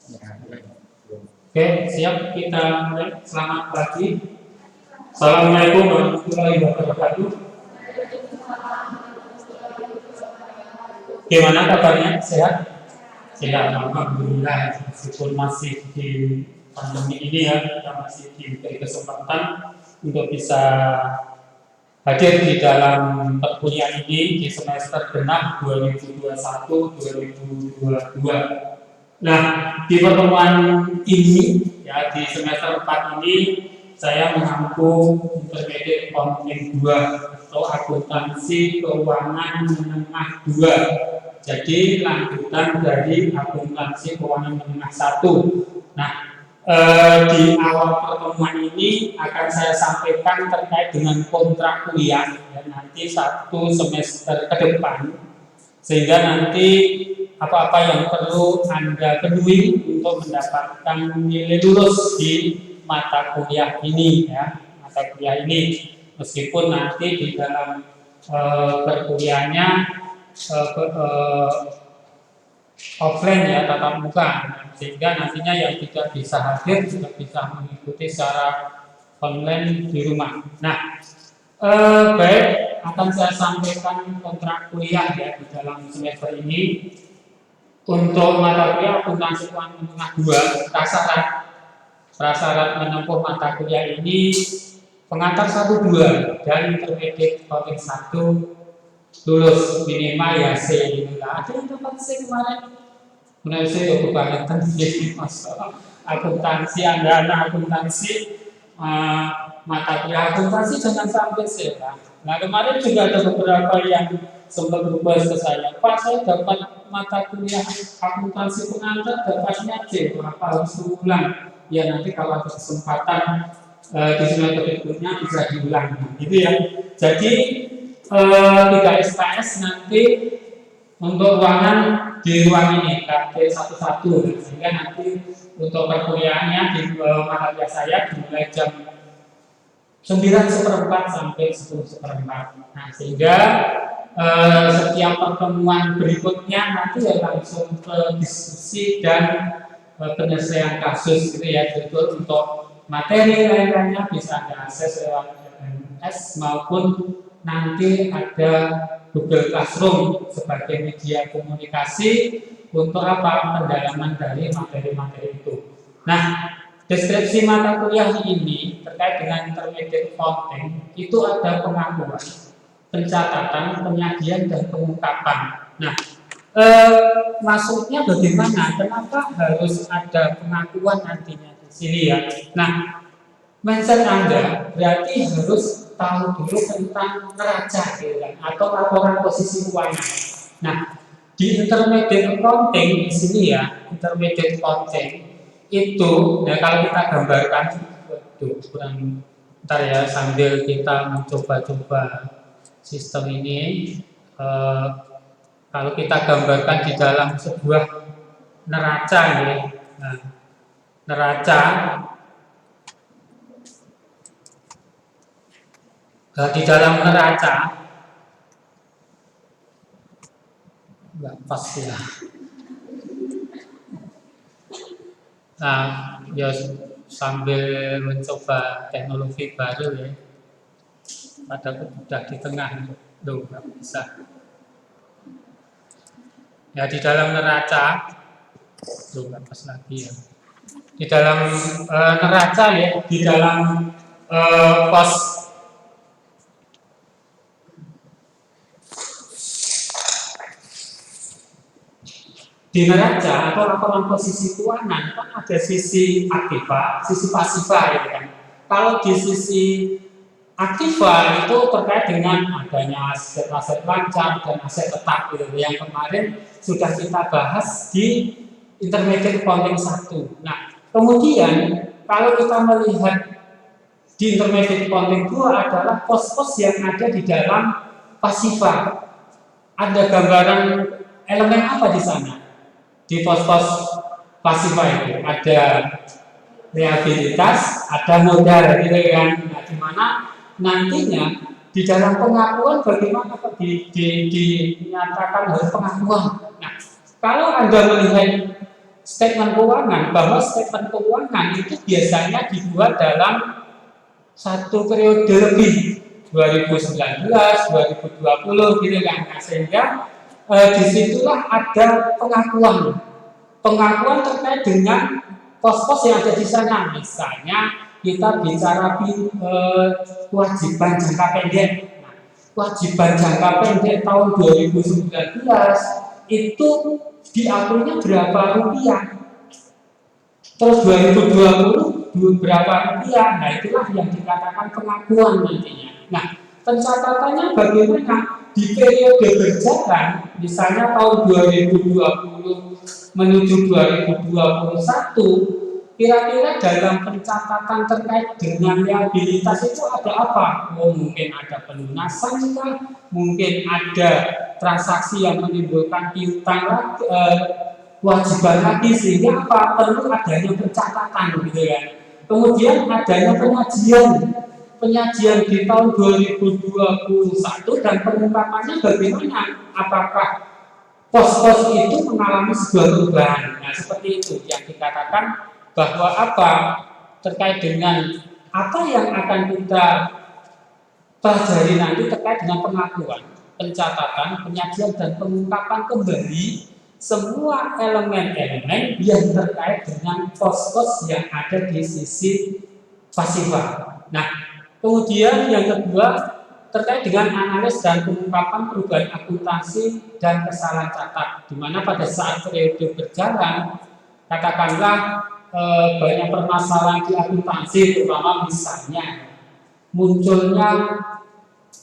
Oke, siap kita mulai. Selamat pagi. Assalamualaikum warahmatullahi wabarakatuh. Gimana kabarnya? Sehat? Sehat, alhamdulillah. Meskipun masih di pandemi ini ya, kita masih diberi kesempatan untuk bisa hadir di dalam perkuliahan ini di semester genap 2021-2022. Nah, di pertemuan ini ya di semester 4 ini saya mengampu intermediate accounting 2 atau akuntansi keuangan menengah 2. Jadi lanjutan dari akuntansi keuangan menengah 1. Nah, di awal pertemuan ini akan saya sampaikan terkait dengan kontrak kuliah ya, nanti 1 semester ke depan, sehingga nanti apa-apa yang perlu Anda penuhi untuk mendapatkan nilai lulus di mata kuliah ini ya, mata kuliah ini. Meskipun nanti di dalam perkuliahannya offline ya, tatap muka, sehingga nantinya yang tidak bisa hadir juga bisa mengikuti secara online di rumah. Nah, baik, akan saya sampaikan kontrak kuliah ya di dalam semester ini. Untuk mata kuliah akuntansi keuangan menengah 2, prasyarat menempuh mata kuliah ini pengantar 1-2 dan intermediate accounting 1 lulus minimal ya C. Ada yang dapat C kemarin? Menurut saya kebangetan jadi masalah akuntansi, Anda anak akuntansi, mata kuliah akuntansi jangan sampai C. Nah, kemarin juga ada beberapa yang sempat request ke saya, Pak, saya dapat mata kuliah akuntansi pengantar dapatnya C, berapa harus diulang? Ya nanti kalau ada kesempatan di semester berikutnya bisa diulang, gitu ya. Jadi 3 SKS nanti untuk ruangan di ruang ini KT11, sehingga nanti untuk perkuliahannya di mata kuliah saya dimulai jam 9:15 sampai 10:15. Nah, sehingga setiap pertemuan berikutnya nanti ya langsung ke diskusi dan penyelesaian kasus gitu ya. Jadi untuk materi lainnya bisa Anda akses lewat SMS maupun nanti ada Google Classroom sebagai media komunikasi untuk apa? Pendalaman dari materi-materi itu. Nah, deskripsi mata kuliah ini terkait dengan intermediate accounting itu ada pengakuan, pencatatan, penyajian, dan pengungkapan. Nah, maksudnya bagaimana? Kenapa harus ada pengakuan nantinya di sini ya? Nah, mindset Anda berarti harus tahu dulu tentang neraca gitu kan, atau laporan posisi keuangan. Nah, di intermediate accounting di sini ya, intermediate accounting itu ya kalau kita gambarkan, kurang ntar ya sambil kita mencoba-coba sistem ini, kalau kita gambarkan di dalam sebuah neraca ini, nah, neraca di dalam neraca nggak pas ya. Nah, ya sambil mencoba teknologi baru ya. Padahal sudah di tengah, loh nggak bisa. Ya di dalam neraca, loh nggak pas lagi ya. Di dalam neraca ya, di dalam pos di neraca atau laporan posisi keuangan kan ada sisi aktiva, sisi pasiva ya kan. Kalau di sisi aktiva itu terkait dengan adanya aset-aset lancar dan aset tetap gitu, yang kemarin sudah kita bahas di intermediate accounting 1. Nah, kemudian kalau kita melihat di intermediate accounting 2 adalah pos-pos yang ada di dalam pasiva. Ada gambaran elemen apa di sana? Di pos-pos pasiva itu ada liabilitas, ada modal gitu kan. Nah, di mana nantinya di dalam pengakuan bagaimana dinyatakan harus pengakuan. Nah, kalau Anda melihat statement keuangan, bahwa statement keuangan itu biasanya dibuat dalam satu periode lebih, 2019, 2020 gitu kan. Nah, sehingga disitulah ada pengakuan terkait dengan pos-pos yang ada di sana. Misalnya kita bicara kewajiban jangka pendek. Nah, kewajiban jangka pendek tahun 2019 itu diakuinya berapa rupiah, terus 2020 berapa rupiah. Nah, itulah yang dikatakan pengakuan nantinya. Nah, pencatatannya bagaimana di periode berjalan, misalnya tahun 2020 menuju 2021, kira-kira dalam pencatatan terkait dengan liabilitas itu ada apa? Oh, mungkin ada pelunasan, mungkin ada transaksi yang menimbulkan piutang, kewajiban lagi, sehingga apa? Perlu adanya pencatatan gitu kan. Kemudian adanya penyajian di tahun 2021 dan pengungkapannya bagaimana? Apakah pos-pos itu mengalami sebuah perubahan? Nah, seperti itu yang dikatakan bahwa apa terkait dengan apa yang akan kita pelajari nanti terkait dengan pengakuan, pencatatan, penyajian dan pengungkapan kembali semua elemen-elemen yang terkait dengan pos-pos yang ada di sisi pasifa. Nah, kemudian yang kedua terkait dengan analis dan pengungkapan perubahan akuntansi dan kesalahan catat, di mana pada saat periode berjalan, katakanlah banyak permasalahan di akuntansi, terutama misalnya munculnya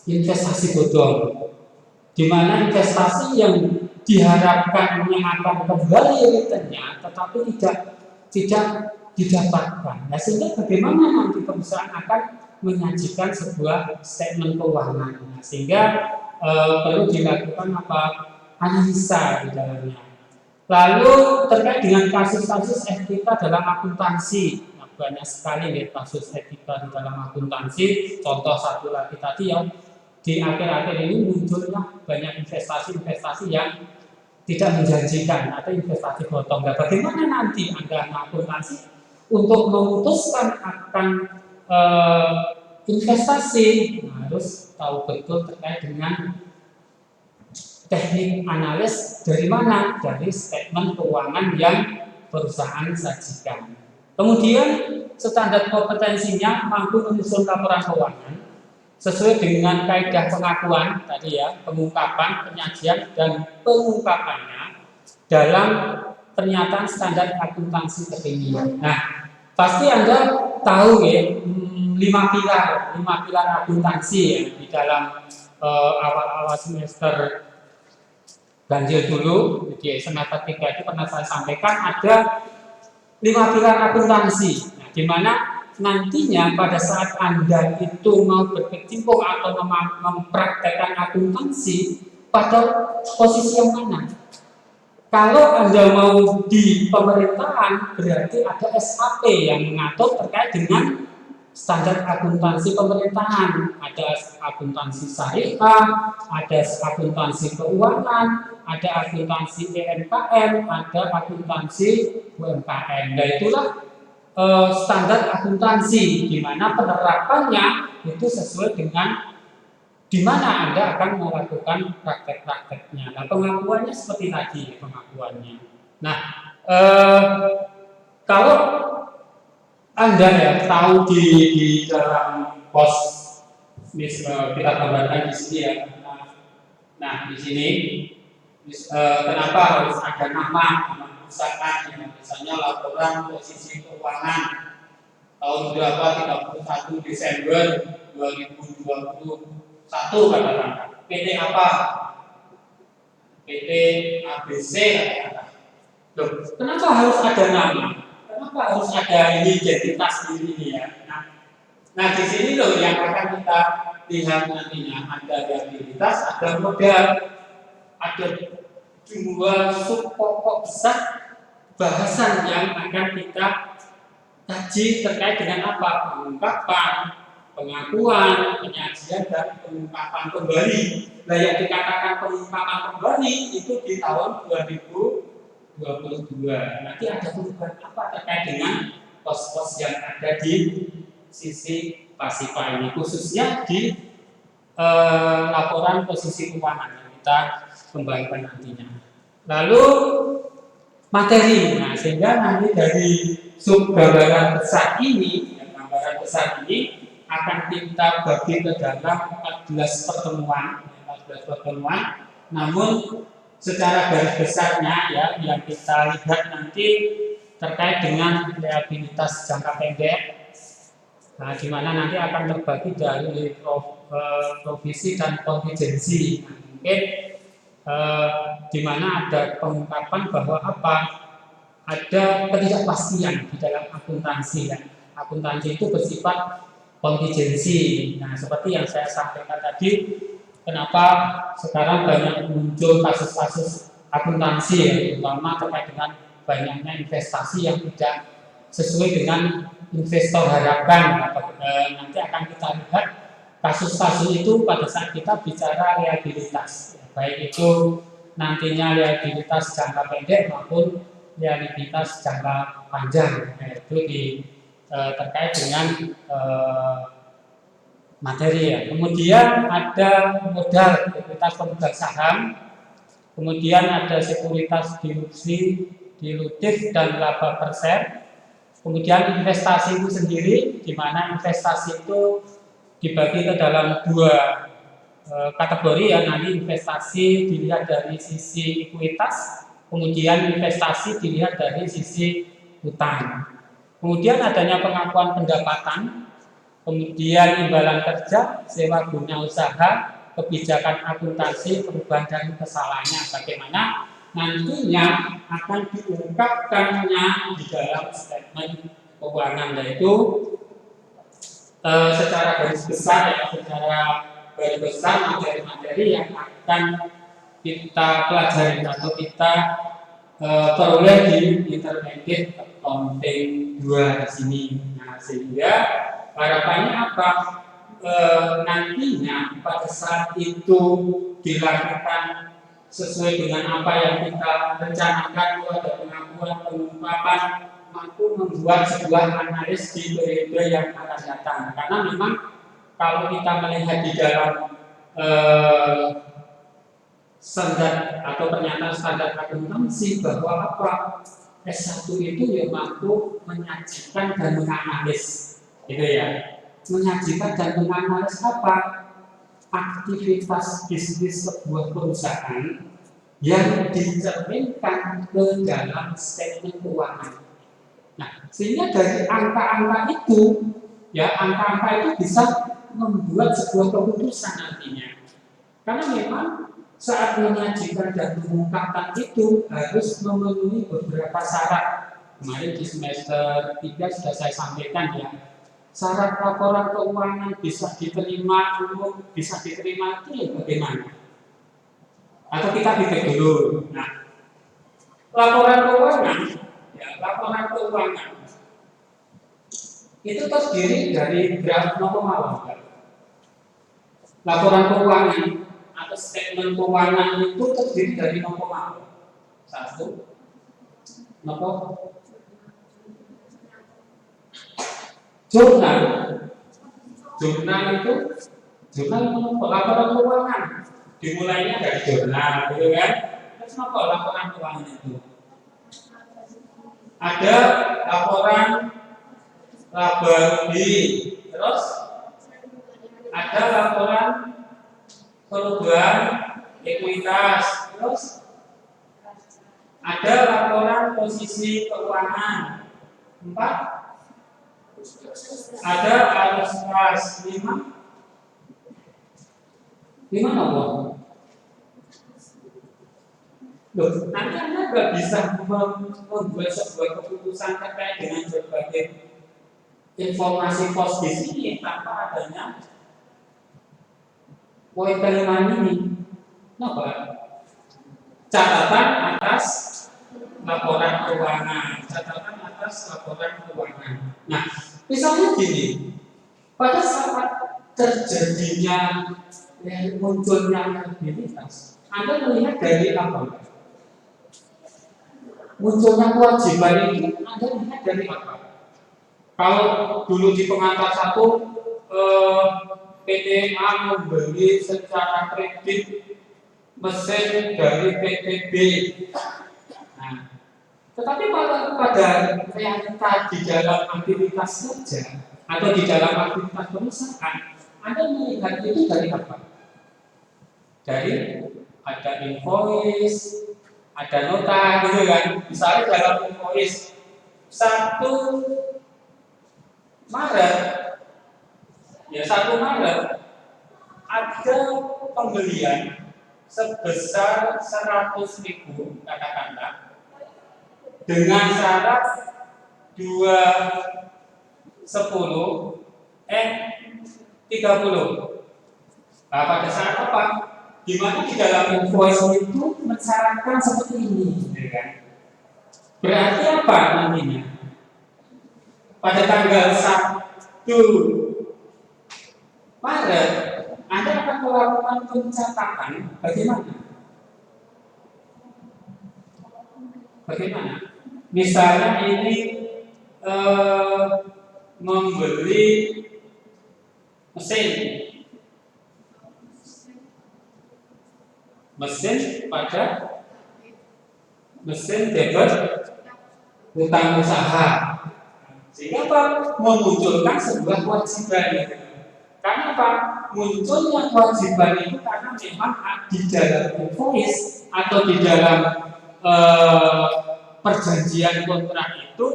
investasi bodong, di mana investasi yang diharapkannya akan kembali returnnya, tetapi tidak didapatkan. Nah, sehingga bagaimana nanti perusahaan akan menyajikan sebuah statement keuangan. Nah, sehingga perlu dilakukan analisa di dalamnya. Lalu terkait dengan kasus-kasus etika dalam akuntansi, nah, banyak sekali nih kasus etika di dalam akuntansi. Contoh satu lagi tadi yang di akhir-akhir ini munculnya banyak investasi-investasi yang tidak menjanjikan atau investasi bodong. Nah, bagaimana nanti Anda akuntansi untuk memutuskan akan investasi, harus tahu betul terkait dengan teknik analis dari mana? Dari statement keuangan yang perusahaan sajikan. Kemudian standar kompetensinya mampu menyusun laporan keuangan sesuai dengan kaidah pengakuan tadi ya, pengungkapan, penyajian dan pengungkapannya dalam pernyataan standar akuntansi tertinggi. Nah, pasti Anda tahu ya, 5 pilar akuntansi ya, di dalam awal-awal semester ganjil dulu di semester 3 itu pernah saya sampaikan ada 5 pilar akuntansi. Nah, di mana nantinya pada saat Anda itu mau berkecimpung atau mempraktekkan akuntansi pada posisi yang mana? Kalau Anda mau di pemerintahan, berarti ada SAP yang mengatur terkait dengan standar akuntansi pemerintahan. Ada akuntansi syariah, ada akuntansi keuangan, ada akuntansi UMKM, ada akuntansi UMKM. Nah, itulah standar akuntansi, di mana penerapannya itu sesuai dengan di mana Anda akan melakukan praktek-prakteknya. Nah, pengakuannya seperti tadi pengakuannya. Nah, kalau Anda ya tahu di dalam pos kita gambarkan di sini ya. Nah, di sini kenapa harus ada nama perusahaan ya, misalnya laporan posisi keuangan tahun berapa 31 Desember 2021 katakan. PT apa? PT ABC katakan. Loh, kenapa harus ada nama? Kenapa harus ada identitas ini ya? Nah, di sini loh yang akan kita lihat nantinya, ada liabilitas, ada modal, ada dua sub pokok besar bahasan yang akan kita kaji terkait dengan apa? Pengungkapan, pengakuan, penyajian dan pengungkapan kembali. Nah, yang dikatakan pengungkapan kembali itu di tahun 2021 2022. Nanti ada perubahan apa terkait dengan pos-pos yang ada di sisi pasifa ini, khususnya di laporan posisi keuangan yang kita kembangkan nantinya. Lalu materi, nah sehingga nanti dari gambaran besar ini, gambaran besar ini akan kita bagi ke dalam 14 pertemuan, namun secara garis besarnya ya yang kita lihat nanti terkait dengan liabilitas jangka pendek, nah, di mana nanti akan terbagi dari provisi dan kontingensi. Nah, mungkin di mana ada pengungkapan bahwa apa, ada ketidakpastian di dalam akuntansi. Ya. Akuntansi itu bersifat kontingensi. Nah, seperti yang saya sampaikan tadi, kenapa sekarang banyak muncul kasus-kasus akuntansi, ya, terutama terkait dengan banyaknya investasi yang tidak sesuai dengan investor harapkan. Nanti akan kita lihat kasus-kasus itu pada saat kita bicara liabilitas, baik itu nantinya liabilitas jangka pendek maupun liabilitas jangka panjang, yaitu terkait dengan materi ya. Kemudian ada modal, sekuritas pemegang saham, kemudian ada sekuritas dilutif dan laba persen, kemudian investasi itu sendiri, di mana investasi itu dibagi ke dalam dua kategori ya. Nanti investasi dilihat dari sisi ekuitas, kemudian investasi dilihat dari sisi utang. Kemudian adanya pengakuan pendapatan, kemudian imbalan kerja, sewa guna usaha, kebijakan akuntansi, perubahan dan kesalahannya, bagaimana nantinya akan diungkapkannya di dalam statement keuangan, yaitu secara garis besar ya, secara garis besar materi-materi yang akan kita pelajari atau kita peroleh di intermediate accounting 2 di sini. Nah, sehingga harapannya apa? Nantinya pada saat itu dilakukan sesuai dengan apa yang kita rencanakan, itu ada pengakuan, pengungkapan, mampu membuat sebuah analis di periode yang akan datang. Karena memang kalau kita melihat di dalam standar atau pernyataan standar akuntansi bahwa apa, S1 itu ya mampu menyajikan dan menganalisis, gitu ya, menyajikan dan menganalisis apa, aktivitas bisnis sebuah perusahaan yang dicerminkan ke dalam statement keuangan. Nah, sehingga dari angka-angka itu, ya angka-angka itu bisa membuat sebuah keputusan nantinya. Karena memang saat menyajikan dan mengungkapkan itu harus memenuhi beberapa syarat. Kemarin di semester 3 sudah saya sampaikan ya. Syarat laporan keuangan bisa diterima umum, bisa diterima itu bagaimana? Atau kita bikin dulu. Nah, laporan keuangan, ya laporan keuangan itu terdiri dari graf nomor mawon. Laporan keuangan atau statement keuangan itu terdiri dari nomor mawon. Satu, nomor jurnal. Jurnal itu laporan keuangan. Dimulainya dari jurnal, gitu kan? Terus apa laporan keuangan itu? Ada laporan laba rugi, terus ada laporan perubahan ekuitas, terus ada laporan posisi keuangan. 4, ada arus kas. 5 apa? Loh, nanti Anda nggak bisa membuat sebuah keputusan terkait dengan berbagai informasi pos di sini tanpa adanya poin kelima ini. Kenapa? Catatan atas laporan keuangan. Catatan atas laporan keuangan. Nah, misalnya gini, pada saat terjadinya munculnya liabilitas, Anda melihat dari apa? munculnya kewajiban itu Anda lihat dari apa? Kalau dulu di pengantar satu PTA membeli secara kredit mesin dari PTB. Nah, tetapi pada realita di dalam aktivitas kerja atau di dalam aktivitas perusahaan, Anda melihat itu dari apa? Dari ada invoice, ada nota gitu kan. Misalnya dalam invoice 1 Maret, ya 1 Maret ada pembelian sebesar 100.000 katakanlah dengan syarat 210 30. Nah, pada saat apa? Di mana di dalam invoice itu mensyaratkan seperti ini, ya kan? Berarti apa nantinya? Pada tanggal 1 Maret, Anda akan melakukan pencatatan bagaimana? Bagaimana? Misalnya ini membeli mesin pada mesin debit utang usaha, sehingga apa? Memunculkan sebuah kewajiban. Karena apa? Munculnya kewajiban itu karena memang di dalam invoice atau di dalam perjanjian kontrak itu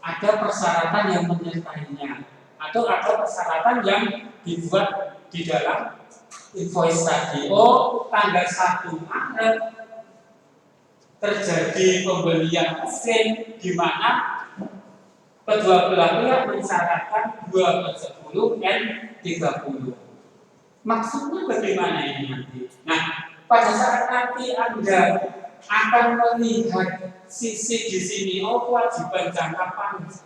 ada persyaratan yang menyertainya atau ada persyaratan yang dibuat di dalam invoice tadi. Oh, tanggal 1 Maret terjadi pembelian mesin di mana kedua belah pihak mensyaratkan 2/10 dan 30. Maksudnya bagaimana ini nanti? Nah, pada saat nanti Anda akan melihat sisi di sini, oh kewajiban jangka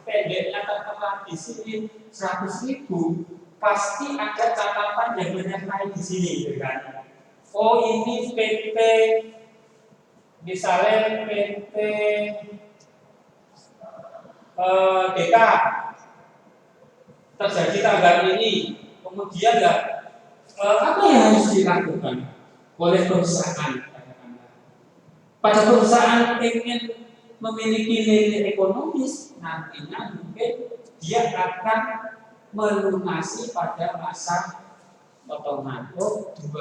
pendeknya tertera di sini 100.000, pasti ada catatan yang menyertai di sini, kan? Oh ini PT, misalnya PT DK terjadi tanggal ini, kemudian apa yang harus dilakukan oleh perusahaan? Pada perusahaan ingin memiliki nilai ekonomis, nantinya mungkin dia akan melunasi pada masa potongan. Oh, 10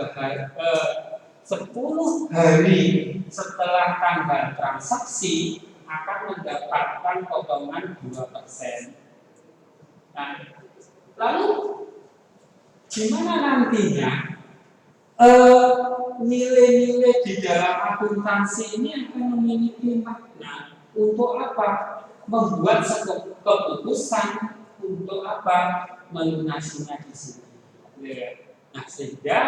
hari setelah tanggal transaksi akan mendapatkan potongan 2%. Nah, lalu gimana nantinya nilai-nilai di dalam akuntansi ini akan memiliki makna untuk apa? Membuat keputusan untuk apa? Melunasinya di sini. Nah, sehingga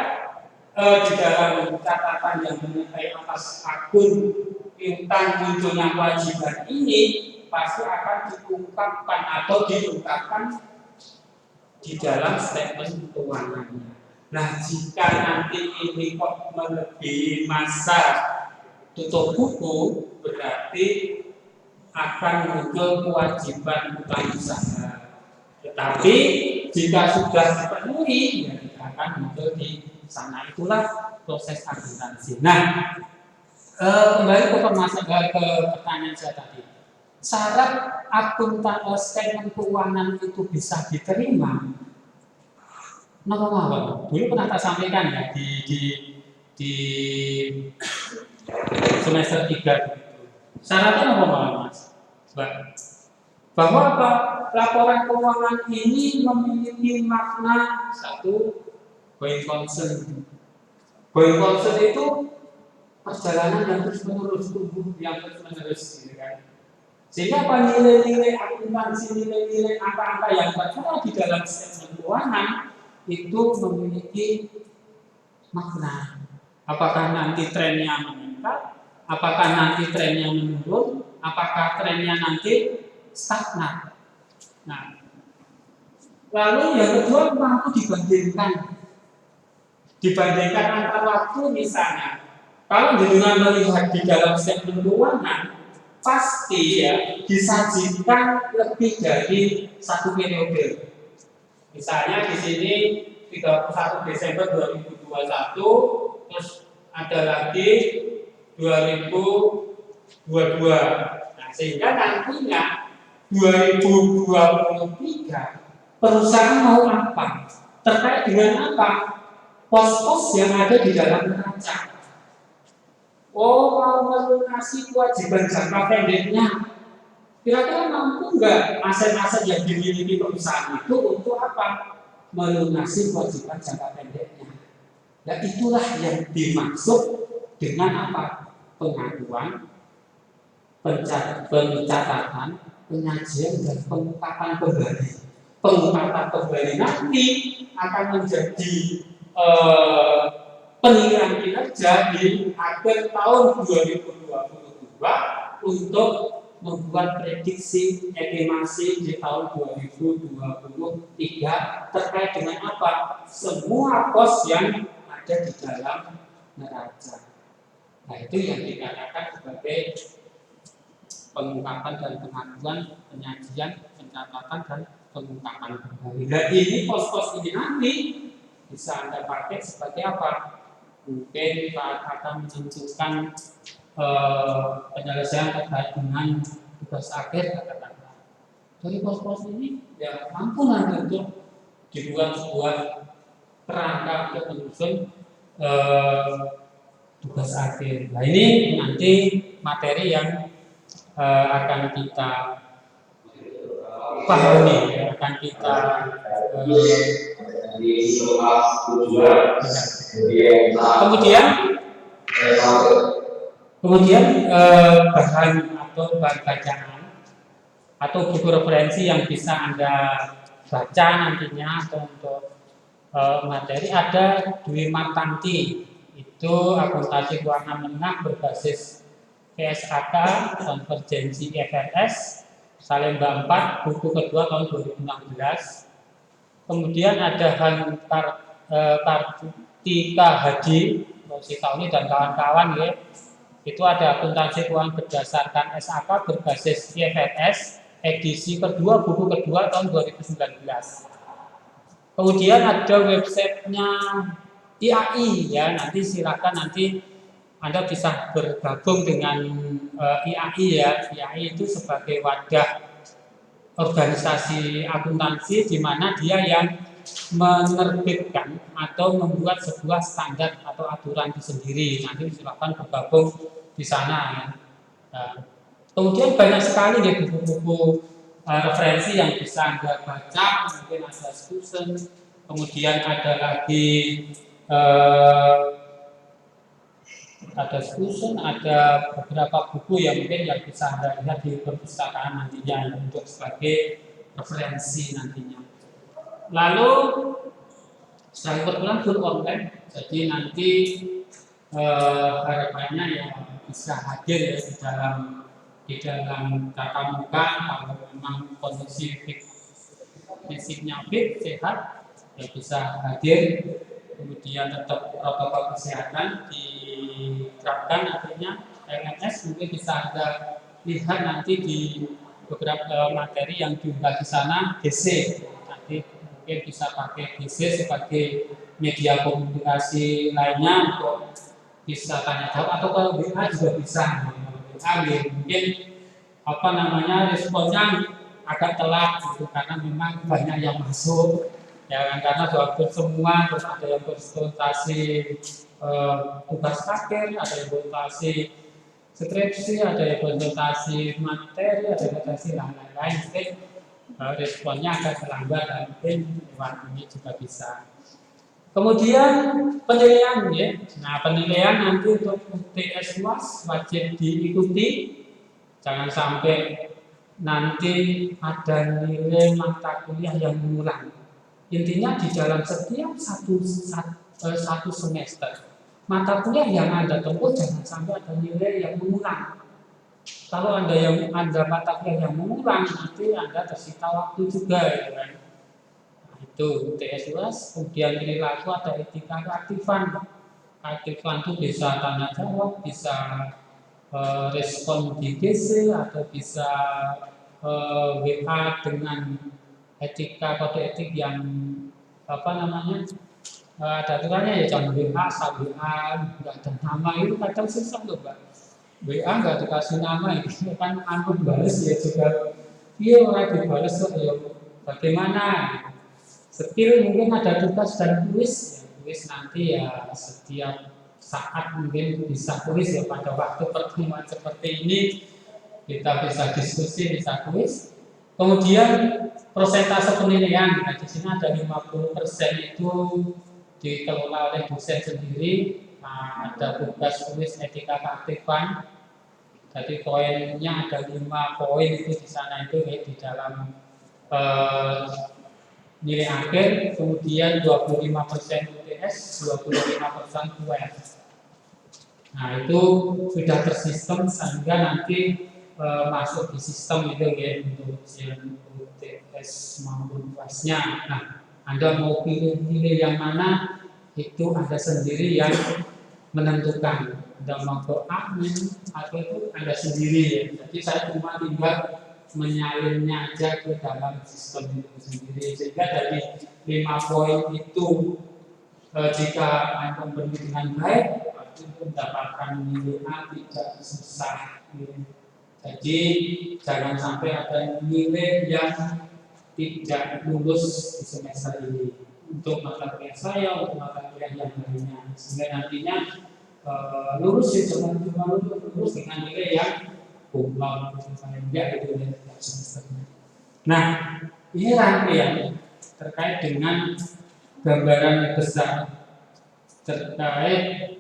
di dalam catatan yang menyertai atas akun utang munculnya kewajiban ini pasti akan diungkapkan atau diungkapkan di dalam statement keuangannya. Nah, jika nanti ini kok melebihi masa tutup buku, berarti akan muncul kewajiban utang usaha. Tetapi jika sudah dipenuhi, ya tidak akan muncul di sana. Itulah proses akuntansi. Nah, kembali ke pertanyaan saya tadi. Syarat statement keuangan itu bisa diterima. Dulu pernah tak sampaikan ya di semester 3. Syaratnya apa Mas? Bahwa apa? Laporan keuangan ini memiliki makna satu, going concern. Going concern itu perjalanan yang terus menerus, tumbuh yang terus menerus, gitu kan? Sehingga apa, nilai-nilai akuntansi, nilai-nilai angka-angka yang tertera di dalam statement keuangan itu memiliki makna. Apakah nanti trennya meningkat, apakah nanti trennya menurun, apakah trennya nanti stagnan. Nah, lalu yang kedua mampu dibandingkan antar waktu. Misalnya kalau dengan melihat di dalam statement keuangan pasti ya disajikan lebih dari satu periode. Misalnya di sini 31 Desember 2021, terus ada lagi 2022. Nah, sehingga nantinya 2023 perusahaan mau apa? Terkait dengan apa? Pos-pos yang ada di dalam neraca. Oh, mau melunasi kewajiban jangka pendeknya. Kira-kira mampu nggak aset-aset yang dimiliki perusahaan itu untuk apa? Melunasi kewajiban jangka pendeknya. Dan itulah yang dimaksud dengan apa? Pengakuan, pencatatan, penyajian, dan pengungkapan kembali. Pengungkapan kembali nanti akan menjadi penilaian kinerja di akhir tahun 2022 untuk membuat prediksi estimasi di tahun 2023 terkait dengan apa? Semua pos yang ada di dalam neraca. Nah, itu yang dikatakan sebagai pengungkapan dan pengakuan, penyajian, pencatatan, dan pengungkapan kembali. Dan ini pos-pos ini nanti bisa Anda pakai sebagai apa? Mungkin saat akan menentukan penyelesaian terkait dengan tugas akhir katakanlah. Dari pos-pos ini ya mampu nanti untuk dibuat sebuah kerangka untuk menyusun tugas akhir. Nah, ini nanti materi yang akan kita pahami, akan kita kemudian bahan atau bahan bacaan atau buku referensi yang bisa Anda baca nantinya atau untuk materi ada Dwi Martanti, itu akuntansi keuangan menengah berbasis PSAK konvergensi IFRS Salemba 4 buku kedua tahun 2016. Kemudian ada Kartika Hadi, Rositauni dan kawan-kawan ya. Itu ada akuntansi keuangan berdasarkan SAK berbasis IFRS edisi kedua buku kedua tahun 2019. Kemudian ada websitenya IAI ya, nanti silakan nanti Anda bisa bergabung dengan IAI ya. IAI itu sebagai wadah organisasi akuntansi di mana dia yang menerbitkan atau membuat sebuah standar atau aturan sendiri. Nanti silakan bergabung di sana ya. Nah, kemudian banyak sekali ya buku-buku referensi yang bisa Anda baca, mungkin ada Stusen, kemudian ada lagi ada beberapa buku yang mungkin yang bisa Anda lihat di perpustakaan nantinya untuk sebagai referensi nantinya. Lalu secara kebetulan full online, jadi nanti harapannya ya bisa hadir ya di dalam tatap muka kalau memang kondisi fisiknya fit, sehat, ya bisa hadir. Kemudian tetap protokol kesehatan diterapkan, artinya LMS mungkin bisa Anda lihat nanti di beberapa materi yang diunggah di sana DC. Nanti mungkin bisa pakai DC sebagai media komunikasi lainnya untuk bisa tanya jawab, atau kalau WA juga bisa. WA mungkin responnya agak telat gitu, karena memang banyak yang masuk. Ya kan, karena hampir semua, terus ada yang konsultasi tugas akhir, ada yang konsultasi skripsi, ada yang konsultasi materi, ada yang konsultasi lain-lain. Mungkin responnya agak terlambat dan mungkin lewat ini juga bisa. Kemudian penilaian ya. Nah, penilaian nanti untuk UTS UAS wajib diikuti. Jangan sampai nanti ada nilai mata kuliah yang mengulang. Intinya di dalam setiap satu semester mata kuliah yang Anda tempuh jangan sampai ada nilai yang mengulang. Kalau Anda mata kuliah yang mengulang, nanti Anda tersita waktu juga ya kan. Nah, itu UTS UAS. Kemudian ini laku ada etika keaktifan. Keaktifan itu bisa tanya jawab, bisa respon di GC atau bisa WA dengan etika kode etik yang apa namanya ada aturannya ya, jangan WA, WA nggak ada nama itu kadang susah loh Mbak. WA nggak dikasih nama itu kan aku balas ya juga iya orang dibalas kok ya bagaimana skill mungkin ada tugas dan kuis ya, kuis nanti ya setiap saat mungkin bisa kuis ya pada waktu pertemuan seperti ini kita bisa diskusi bisa kuis kemudian persentase penilaian nah di sini ada 50% itu dikelola oleh dosen sendiri nah, ada tugas kuis etika keaktifan jadi poinnya ada 5 poin itu di sana itu di dalam nilai akhir, kemudian 25% UTS, 25% QR. Nah itu sudah tersistem sehingga nanti masuk di sistem itu ya untuk ujian UTS maupun UAS-nya. Nah Anda mau pilih yang mana itu Anda sendiri yang menentukan. Anda mau ke admin atau itu Anda sendiri ya. Jadi saya cuma tinggal menyalinnya aja ke dalam sistem itu sendiri sehingga dari 5 poin itu jika Anda beri dengan baik pasti mendapatkan nilai A tidak susah jadi jangan sampai ada nilai yang tidak lulus di semester ini untuk mata kuliah saya untuk mata kuliah yang lainnya sehingga nantinya lulus ya jangan cuma lulus dengan nilai yang kumlot enggak itu semesternya. Nah, ini rangkaian terkait dengan gambaran besar terkait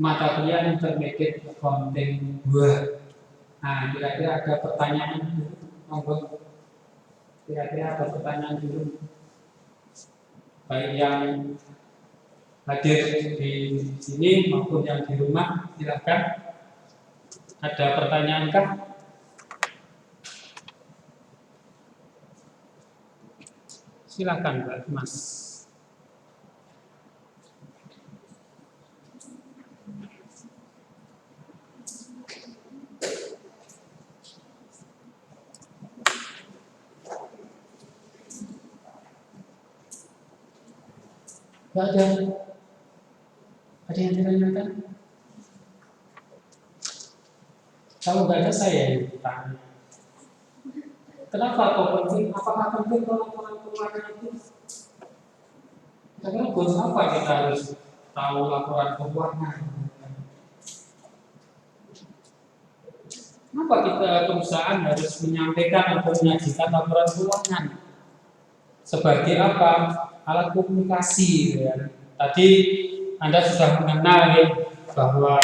mata kuliah intermediate accounting 2. Nah, kira-kira ada pertanyaan dulu, monggo. Kira-kira ada pertanyaan dulu, baik yang hadir di sini maupun yang di rumah, silakan. Ada pertanyaan kah? Silakan Mbak Mas. Gak ada. Ada yang ditanyakan? Kalau nggak ada saya yang bertanya. Kenapa kok penting? Apakah penting kalau orang keuangan itu? Karena buat apa kita harus tahu laporan keuangan? Kenapa kita perusahaan harus menyampaikan atau menyajikan laporan keuangan? Sebagai apa? Alat komunikasi. Ya. Tadi Anda sudah mengenal ya, bahwa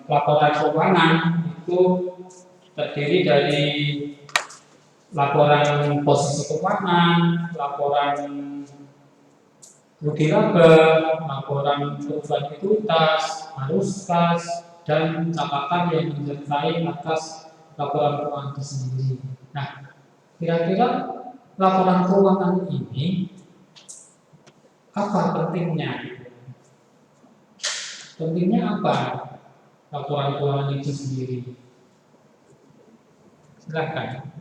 laporan keuangan itu terdiri dari laporan posisi keuangan, laporan rugi laba, laporan perubahan ekuitas, arus kas, dan catatan yang menyertai atas laporan keuangan itu sendiri. Nah, kira-kira laporan keuangan ini apa pentingnya? Pentingnya apa laporan keuangan itu sendiri? Silakan.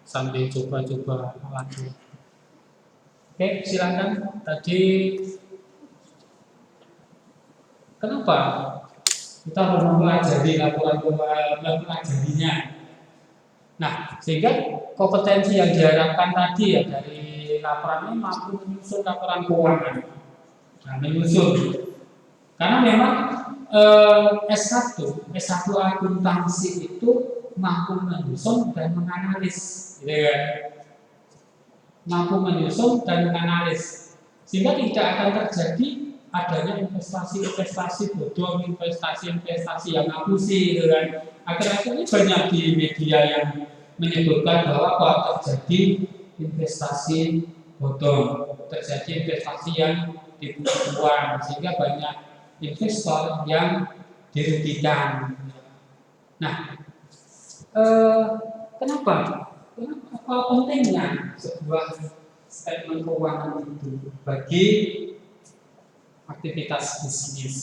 Sambil coba-coba alatnya. Oke, silakan. Tadi kenapa kita harus mempelajari laporan keuangan, mempelajarinya? Nah, sehingga kompetensi yang diharapkan tadi ya dari laporan ini mampu menyusun laporan keuangan. Nah, menyusun. Karena memang S1 akuntansi itu mampu menyusun dan menganalisis, gitu kan? Mampu menyusun dan menganalisis, sehingga tidak akan terjadi adanya investasi bodong, investasi yang ngapusi, gitu kan? Akhir-akhir ini banyak di media yang menyebutkan bahwa kok terjadi investasi bodong, terjadi investasi yang dibuang, sehingga banyak investor yang dirugikan. Nah, kenapa? Apa pentingnya sebuah statement keuangan itu bagi aktivitas bisnis.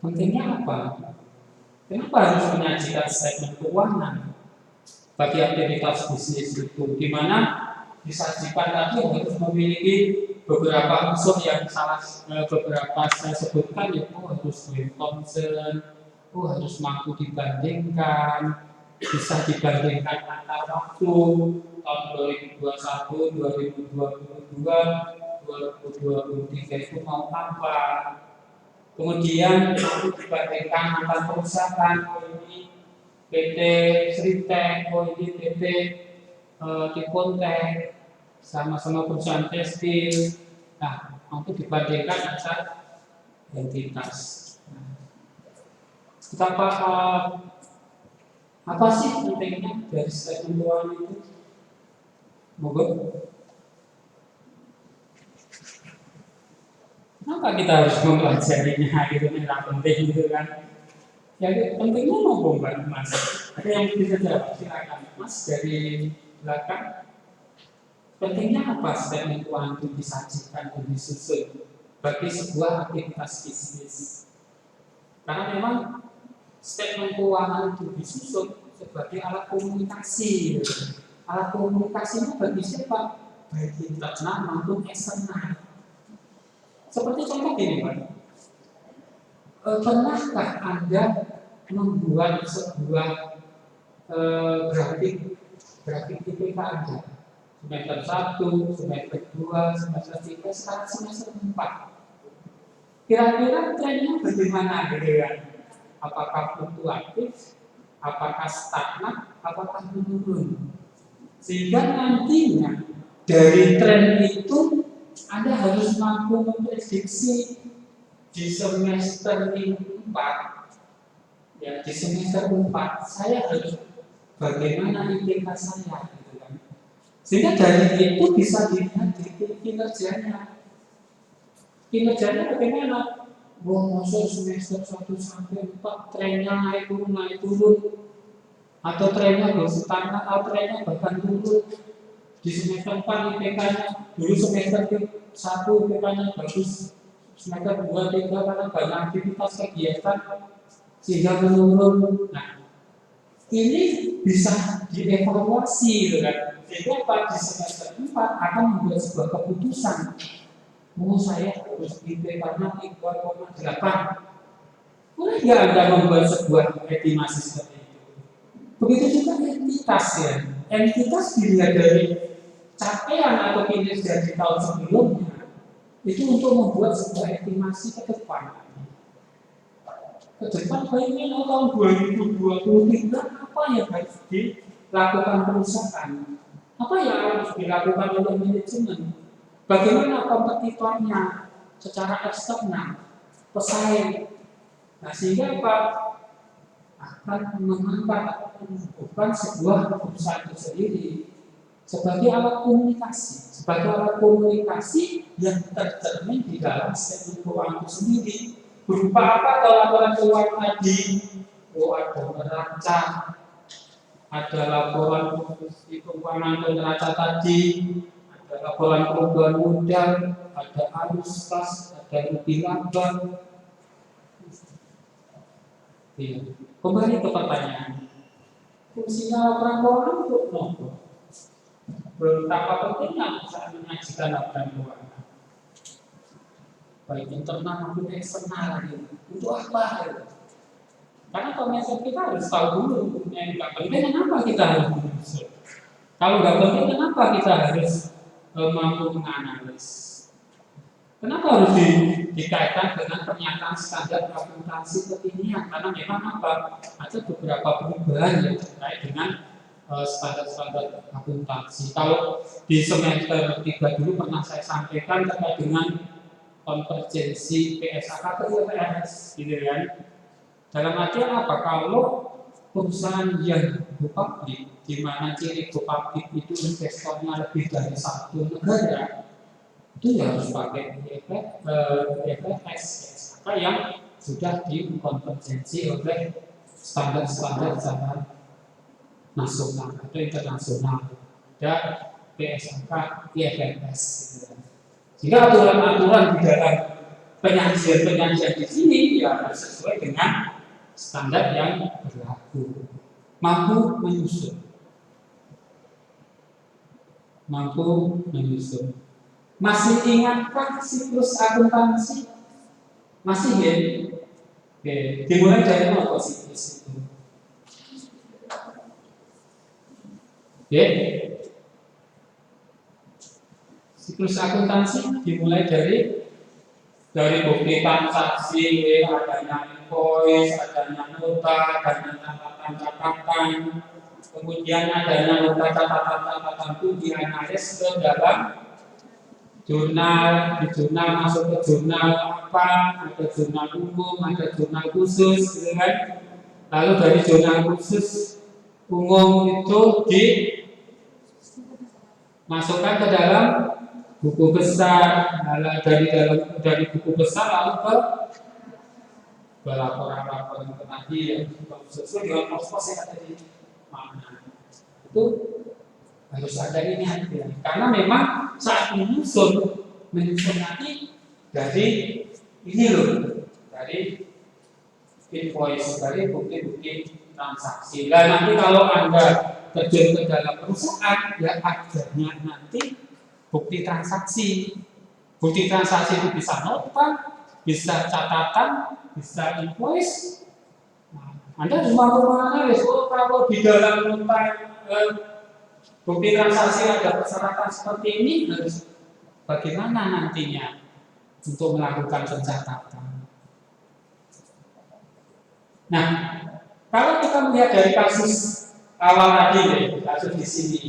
Pentingnya apa? Kenapa harus menyajikan statement keuangan bagi aktivitas bisnis itu? Di mana disajikan tadi harus memiliki beberapa unsur yang beberapa saya sebutkan, yaitu harus concern, harus mampu dibandingkan, bisa dibandingkan antar waktu tahun 2021, 2022, 2023 itu mau apa. Kemudian mampu dibandingkan antar perusahaan, ini PT Sritek, ini PT Tipontek, sama-sama perusahaan tekstil. Nah, mampu dibandingkan antar entitas. Kita apa sih pentingnya dari statement keuangan itu? Monggo. Kenapa kita harus mempelajarinya? Gitu kan penting gitu kan? Ya pentingnya monggo Mbak Mas. Ada yang bisa jawab? Silakan Mas dari belakang. Pentingnya apa statement keuangan itu disajikan dan disusun bagi sebuah aktivitas bisnis? Karena memang statement keuangan itu disusun sebagai alat komunikasi. Alat komunikasinya bagi siapa? Baik internal maupun eksternal. Seperti contoh gini, Pak. Pernahkah Anda membuat sebuah grafik IPK Anda? Semester 1, semester 2, semester 3, sekarang semester 4. Kira-kira trennya bagaimana gitu ya? Apakah fluktuatif, apakah stagnan, apakah menurun? Sehingga nantinya dari tren itu Anda harus mampu memprediksi di semester 4, ya di semester 4 saya harus bagaimana IPK saya, gitu kan? Sehingga dari itu bisa dilihat di kinerjanya. Kinerjanya bagaimana? Masuk semester 1 sampai 4 trennya naik turun, atau trennya stagnan, atau trennya bahkan turun. Di semester 4 IPK-nya dulu semester 1 IPK-nya bagus, semester 2, 3 karena banyak aktivitas kegiatan sehingga menurun. Nah, ini bisa dievaluasi kan? Sehingga di semester 4 akan membuat sebuah keputusan. Saya harus IPK-nya 3,8. Boleh nggak Anda membuat sebuah estimasi seperti itu? Begitu juga entitas ya. Entitas dilihat dari capaian atau kinerja di tahun sebelumnya itu untuk membuat sebuah estimasi ke depan. Ke depan baiknya tahun 2023 apa yang harus dilakukan perusahaan? Apa yang harus dilakukan oleh manajemen? Bagaimana kompetitornya secara eksternal, pesaing? Nah, sehingga apa? Akan mengangkat bukan sebuah perusahaan itu sendiri sebagai alat komunikasi yang tercermin di dalam statement keuangan itu sendiri. Berupa apa kalau laporan keuangan tadi? Ada neraca, ada laporan keuangan neraca tadi, ada laporan perubahan modal, ada arus kas, ada rugi laba. Kembali ke pertanyaan, fungsinya laporan keuangan untuk apa? Betapa pentingnya saat menyajikan laporan keuangan, baik internal maupun eksternal. Untuk apa? Karena komersial kita harus tahu dulu yang nggak penting kenapa kita harus menyusun. Kalau nggak penting kenapa kita harus mampu menganalisis. Kenapa harus dikaitkan dengan pernyataan standar akuntansi kekinian? Karena memang apa? Ada beberapa perubahan yang terkait dengan standar-standar akuntansi. Kalau di semester 3 dulu pernah saya sampaikan terkait dengan konvergensi PSAK ke IFRS, gitu kan? Dalam artian apa? Kalau perusahaan yang go public, di mana ciri go public itu investornya lebih dari satu negara, itu ya harus pakai IFRS yang sudah dikonvergensi oleh standar-standar zaman nasional atau internasional, ada PSAK, IFRS. Jika aturan-aturan di dalam penyajian di sini ya harus sesuai dengan standar yang berlaku, mampu menyusun. Masih ingatkah siklus akuntansi? Masih ya? Oke, dimulai dari apa siklus itu? Ya, siklus akuntansi dimulai dari bukti transaksi, adanya invoice, adanya nota, adanya catatan, kemudian adanya nota catatan itu dianalisis ke dalam jurnal, di jurnal masuk ke jurnal apa, ada jurnal umum, ada jurnal khusus, gitu kan? Lalu dari jurnal khusus umum itu dimasukkan ke dalam buku besar, dari buku besar lalu ke laporan-laporan itu tadi yang sesuai dengan pos-pos yang ada di mana. Itu harus ada ini hati-hati. Karena memang saat menyusun nanti dari ini loh, dari invoice, dari bukti-bukti transaksi. Dan nanti kalau Anda terjun ke dalam perusahaan, ya adanya nanti bukti transaksi. Bukti transaksi itu bisa nota, bisa catatan, bisa invoice. Nah, Anda cuma menganalisis, kalau di dalam nota bukti transaksi ada persyaratan seperti ini, harus bagaimana nantinya untuk melakukan pencatatan. Nah, kalau kita melihat dari kasus awal tadi, kasus di sini,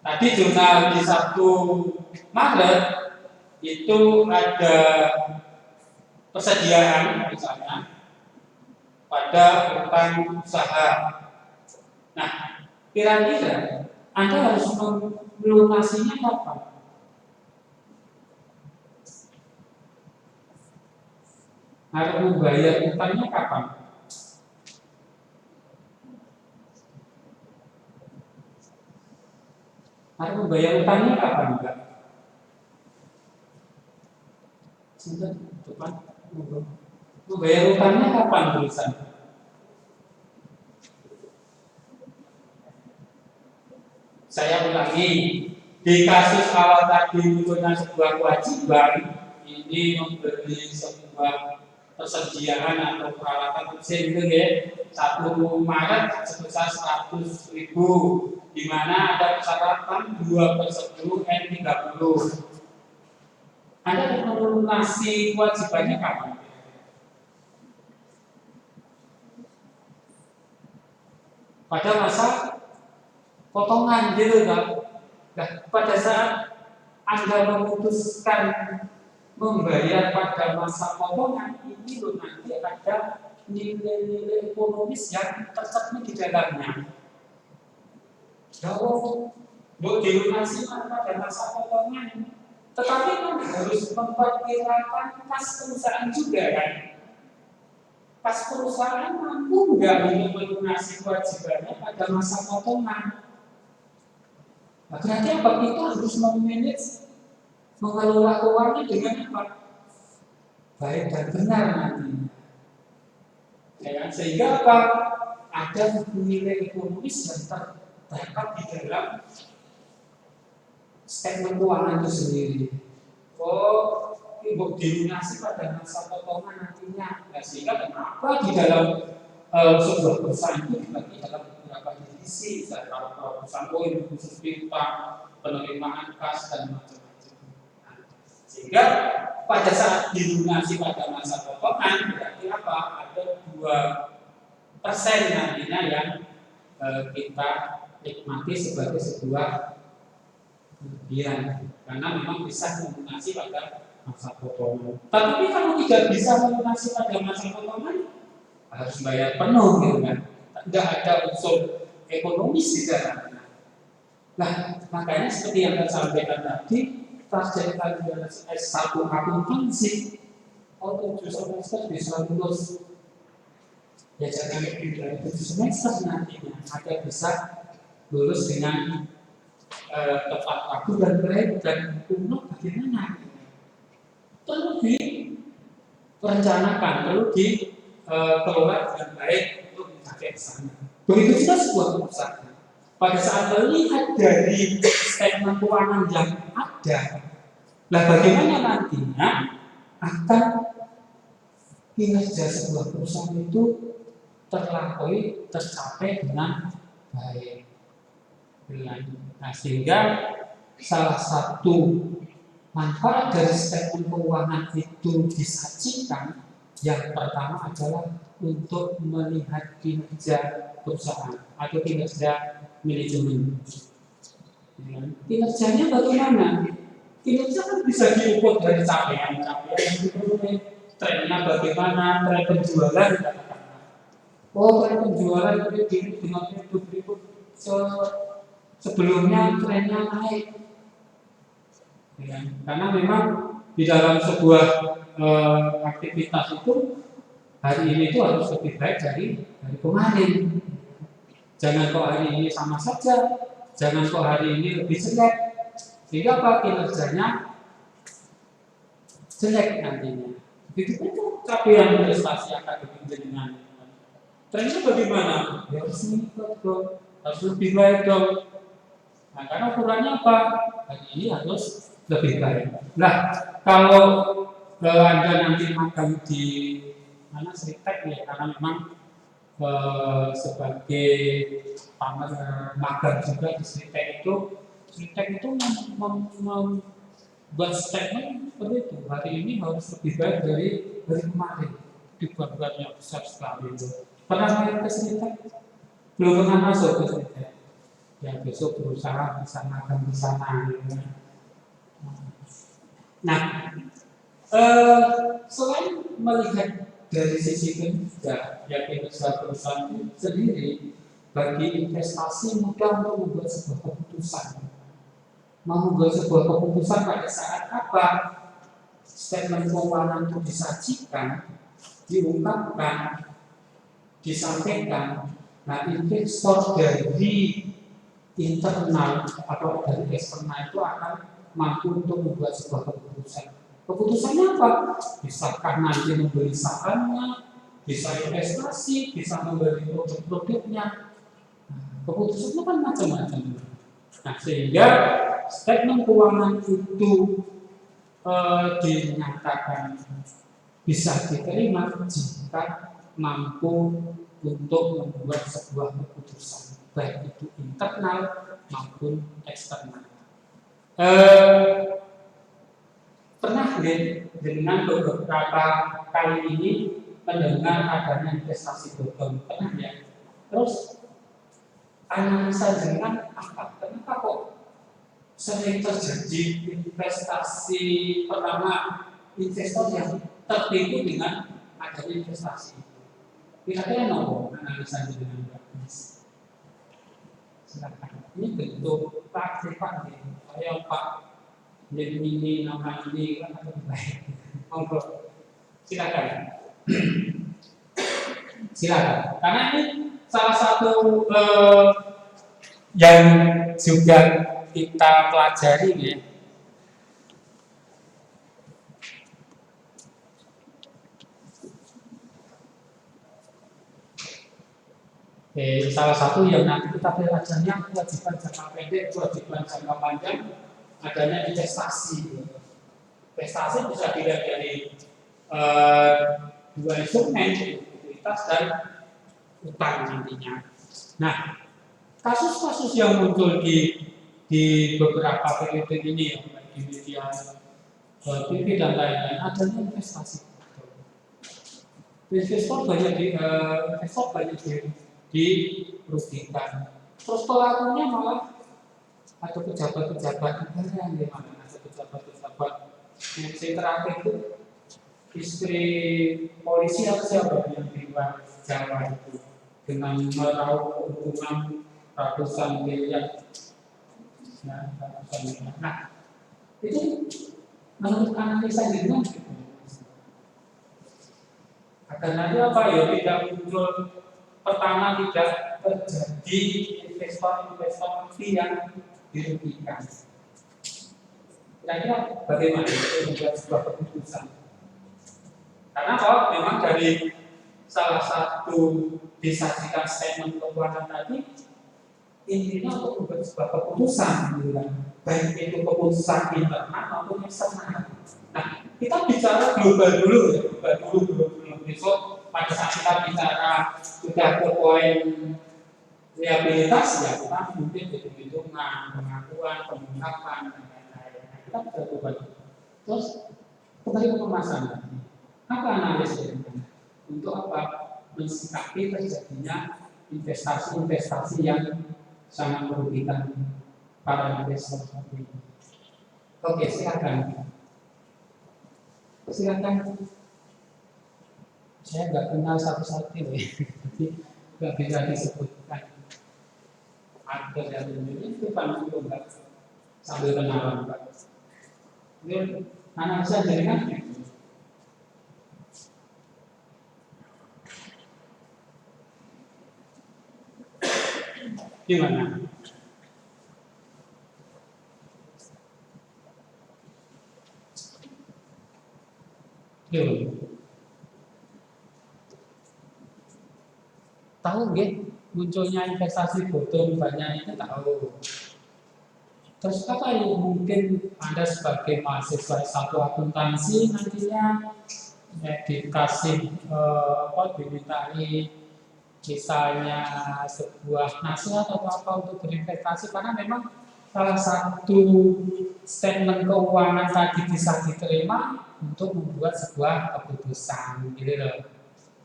tadi jurnal di 1 Maret itu ada persediaan misalnya pada utang usaha. Nah, kira-kira Anda harus melunasinya kapan? Harus membayar utangnya kapan? Harus membayar utangnya kapan enggak? Sudah, depan. Membayar utangnya kapan tulisan? Saya ulangi, di kasus awal tadi munculnya sebuah kewajiban, ini memberi sebuah persediaan atau peralatan mesin itu ya 1 Maret sebesar 100.000, di mana ada persyaratan 2/10 N30. Anda melunasi kewajibannya kapan? Pada masa potongan gitu kan. Nah, pada saat Anda memutuskan membayar pada masa potongan, ini loh nanti ada nilai-nilai ekonomis yang tercermin di dalamnya. Kalau dilunasi pada masa potongan, tetapi kan harus memperkirakan kas perusahaan juga kan. Kas perusahaan mampu nggak untuk melunasi kewajibannya pada masa potongan. Nah, berarti apa? Kita harus memanage, mengelola keuangan dengan apa? Baik dan benar nanti. Ya, sehingga apa? Ada nilai ekonomis yang terdapat di dalam statement keuangan itu sendiri. Oh, ibu dilunasi pada masa potongan nantinya. Nah, sehingga kenapa di dalam sebuah perusahaan itu dibagi dalam beberapa divisi, misalnya kalau perusahaan poin khusus piutang, penerimaan kas dan macam-macam. Nah, sehingga pada saat dilunasi pada masa potongan berarti apa? Ada 2% nantinya yang kita nikmati sebagai sebuah kelebihan, karena memang bisa melunasi pada masa potongan. Tapi kalau tidak bisa melunasi pada masa potongan, harus bayar penuh, gitu kan? Tidak ada unsur ekonomis di dalamnya. Nah, makanya seperti yang saya sampaikan tadi, target kalian S1 akuntansi, atau 7 semester bisa lulus. ya jangan lebih dari 7 semester nantinya agar bisa lulus dengan tepat waktu dan baik dan umur bagaimana perlu direncanakan, perlu dikelola dengan baik untuk mencapai sana. Begitu juga sebuah perusahaan. Pada saat melihat dari statement keuangan yang ada, nah bagaimana nantinya akan kinerja sebuah perusahaan itu tercapai dengan baik. Nah, sehingga salah satu manfaat dari statement keuangan itu disajikan yang pertama adalah untuk melihat kinerja perusahaan atau kinerja manajemen. Kinerjanya bagaimana? Kinerja kan bisa diukur dari capaian-capaian yang diperoleh, trennya bagaimana, tren penjualan. Oh, tren penjualan itu dengan berikut sebelumnya trennya naik. Ya, karena memang di dalam sebuah aktivitas itu hari ini itu harus lebih baik dari kemarin. Jangan kok hari ini sama saja, jangan kok hari ini lebih jelek, sehingga apa kinerjanya jelek nantinya. Begitu itu capaian prestasi akademik dengan trennya bagaimana? Ya harus meningkat dong, harus lebih baik dong. Nah, karena ukurannya apa? Hari ini harus lebih baik. Nah, kalau Anda nanti magang di mana Sritek ya, karena memang sebagai magang juga di Sritek itu membuat statement seperti itu. Hari ini harus lebih baik dari kemarin. Dibuat-buatnya besar sekali itu. Pernah main ke Sritek? Belum pernah masuk ke Sritek. Ya besok berusaha bisa magang di sana. Ya. Nah, selain melihat dari sisi kinerja, ya kinerja perusahaan itu sendiri bagi investasi mudah untuk membuat sebuah keputusan. Membuat sebuah keputusan pada saat apa statement keuangan itu disajikan, diungkapkan, disampaikan. Nah, investor dari internal atau dari eksternal itu akan mampu untuk membuat sebuah keputusan. Keputusannya apa? Bisakah nanti membeli sahamnya, bisa investasi, bisa membeli produk-produknya. Keputusannya kan macam-macam. Nah, sehingga statement keuangan itu dinyatakan bisa diterima jika mampu untuk membuat sebuah keputusan, baik itu internal maupun eksternal. Pernah dengan beberapa kali ini mendengar adanya investasi bodong, pernah ya? Terus analisa dengan apa? Kenapa kok sering terjadi investasi pertama investor yang tertipu dengan adanya investasi? Kira-kira nopo analisa dengan bagus. Silakan. Ini bentuk praktik Pak, saya Pak. Jadi ini nama ini kan lebih baik. Monggo, silakan. Silakan. Karena ini salah satu yang juga kita pelajari ya. Salah satu yang nanti kita pelajarinya kewajiban jangka pendek, kewajiban jangka panjang, adanya investasi. Investasi bisa dilihat dari dua instrumen, likuiditas dan utang nantinya. Nah, kasus-kasus yang muncul di beberapa periode ini, di media TV dan lain-lain, adanya investasi. Investor banyak dirugikan. Terus pelakunya malah ada pejabat-pejabat negara yang dimana ada pejabat-pejabat yang terakhir itu istri polisi atau siapa yang di luar Jawa itu dengan meraup keuntungan ratusan miliar. Nah, itu menurut analisa dengan Agar nanti apa ya, tidak muncul, pertama tidak terjadi investor-investor yang dirugikan. Kira-kira bagaimana untuk membuat sebuah keputusan? Karena kalau memang dari salah satu disajikan statement keuangan tadi, intinya untuk membuat sebuah keputusan, baik itu keputusan internal maupun eksternal. Nah, kita bicara global dulu ya, belum besok pada saat kita bicara sudah ke poin rehabilitas ya, kita mungkin hitung-hitungan, pengakuan, pengungkapan dan lain-lain. Nah, kita bisa coba. Terus kembali ke pemasaran. Apa analisis untuk apa? Mensikapi terjadinya investasi-investasi yang sangat merugikan para investor. Oke, silakan. Saya nggak kenal satu-satu ya, jadi nggak bisa disebutkan. Ada yang ini itu kan enggak sambil kenalan Pak. Ini anak saya jaringan. Gimana? Yuk. Tahu nggih munculnya investasi bodong banyak itu tahu. Terus apa yang mungkin Anda sebagai mahasiswa S1 akuntansi nantinya dikasih dimintai misalnya sebuah nasihat atau apa untuk berinvestasi, karena memang salah satu statement keuangan tadi bisa diterima untuk membuat sebuah keputusan gitu loh.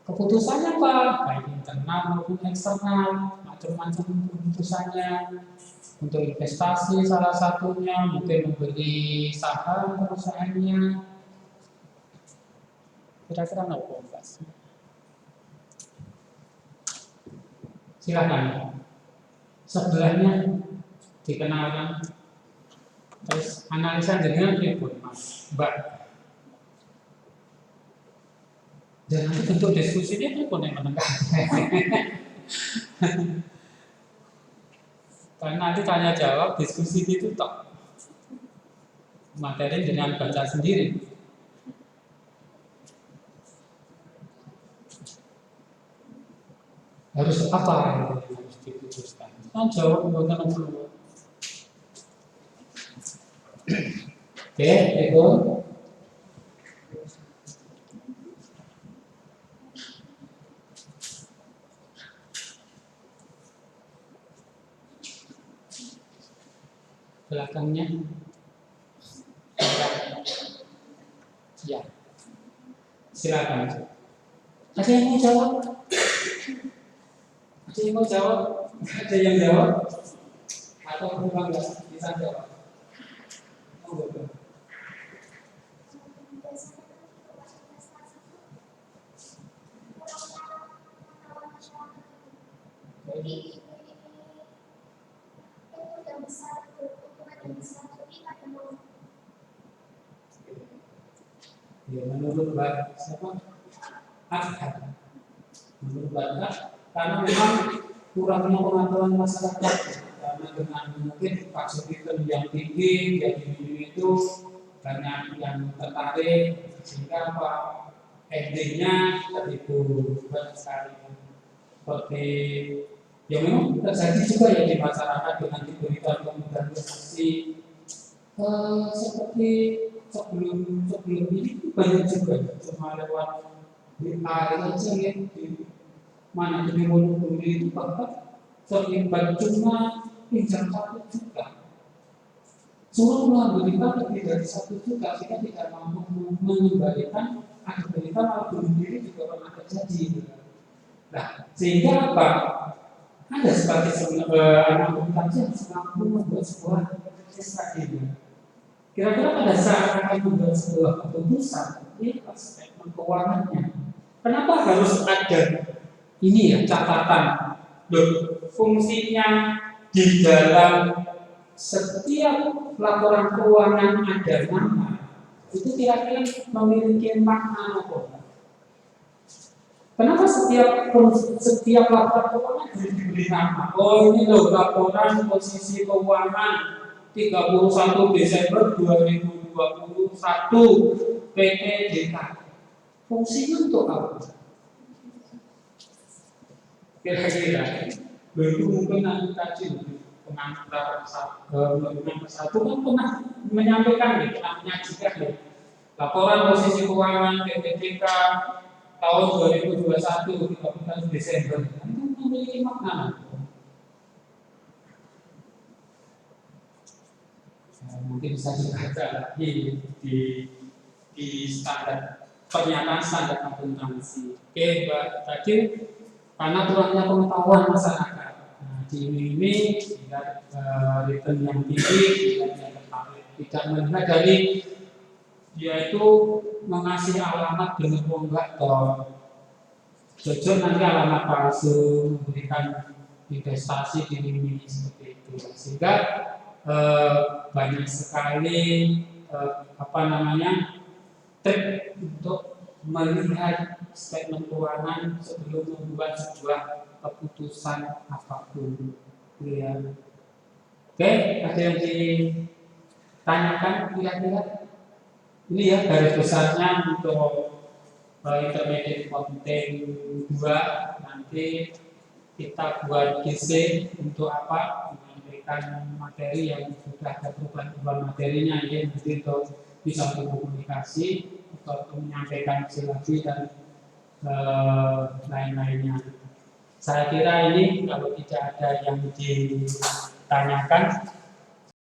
Keputusannya apa? Baik internal maupun eksternal, macam-macam keputusannya. Untuk investasi salah satunya, mungkin membeli saham perusahaannya. Kira-kira apa Mas? Silakan. Sebelahnya dikenalkan. Terus analisa dengan input Mas, Mbak. Dan nanti bentuk diskusinya itu pun yang menengah. Karena nanti tanya jawab, diskusi itu tok. Materi dengan baca sendiri. Harus apa yang harus diputuskan? Kan jawab bukan perlu. Oke, Eko. Belakangnya. Ya. Silakan. Ada yang mau jawab? Ada yang mau jawab? Ada yang jawab? Atau memang nggak bisa jawab? Oh, betul. Jadi ya, menurut Mbak siapa? Akad. Menurut Mbak, karena memang kurangnya pengetahuan masyarakat, karena dengan mungkin fasilitas yang tinggi, yang itu banyak yang tertarik, sehingga apa endingnya tertipu banyak sekali. Seperti yang memang terjadi juga ya di masyarakat dengan diberikan kemudahan investasi seperti sebelum ini banyak juga cuma lewat WA saja ya, di mana di Wonogiri itu bahkan terlibat cuma pinjam 1 juta. Suruh memberikan lebih dari 1 juta, kita tidak mampu mengembalikan, ada berita malah bunuh diri juga pernah terjadi. Nah, sehingga apa? Ada sebagai anak akuntansi yang mampu membuat sebuah strategi. Kira-kira pada saat akan membuat sebuah keputusan, ini aspek keuangannya. Kenapa harus ada ini ya catatan? Fungsinya di dalam setiap laporan keuangan ada nama, itu kira-kira memiliki makna apa? Kenapa setiap laporan keuangan diberi nama? Oh ini loh laporan posisi keuangan 31 Desember 2021 PT DK. Fungsinya untuk apa? Kira-kira baru mungkin nanti kaji pengantar satu kan pernah menyampaikan pernah menyajikan laporan posisi keuangan PPDK tahun 2021 31 Desember itu memiliki makna. Mungkin bisa dibaca lagi di standar pernyataan standar akuntansi. Oke, Mbak, tadi karena kurangnya pengetahuan masyarakat. Nah, diiming-iming sehingga return yang tinggi tidak tertarik, tidak melihat dari yaitu mengasih alamat dengan enggak toh jujur nanti alamat palsu memberikan investasi diiming-iming seperti itu sehingga banyak sekali trik untuk melihat statement keuangan sebelum membuat sebuah keputusan apapun. Ya. Oke, ada yang ditanyakan kira-kira? Ini ya garis besarnya untuk intermediate accounting 2 nanti kita buat GC untuk apa? Menyampaikan materi yang sudah ada perubahan materinya ya, nanti untuk bisa berkomunikasi atau menyampaikan lagi dan lain-lainnya. Saya kira ini kalau tidak ada yang ditanyakan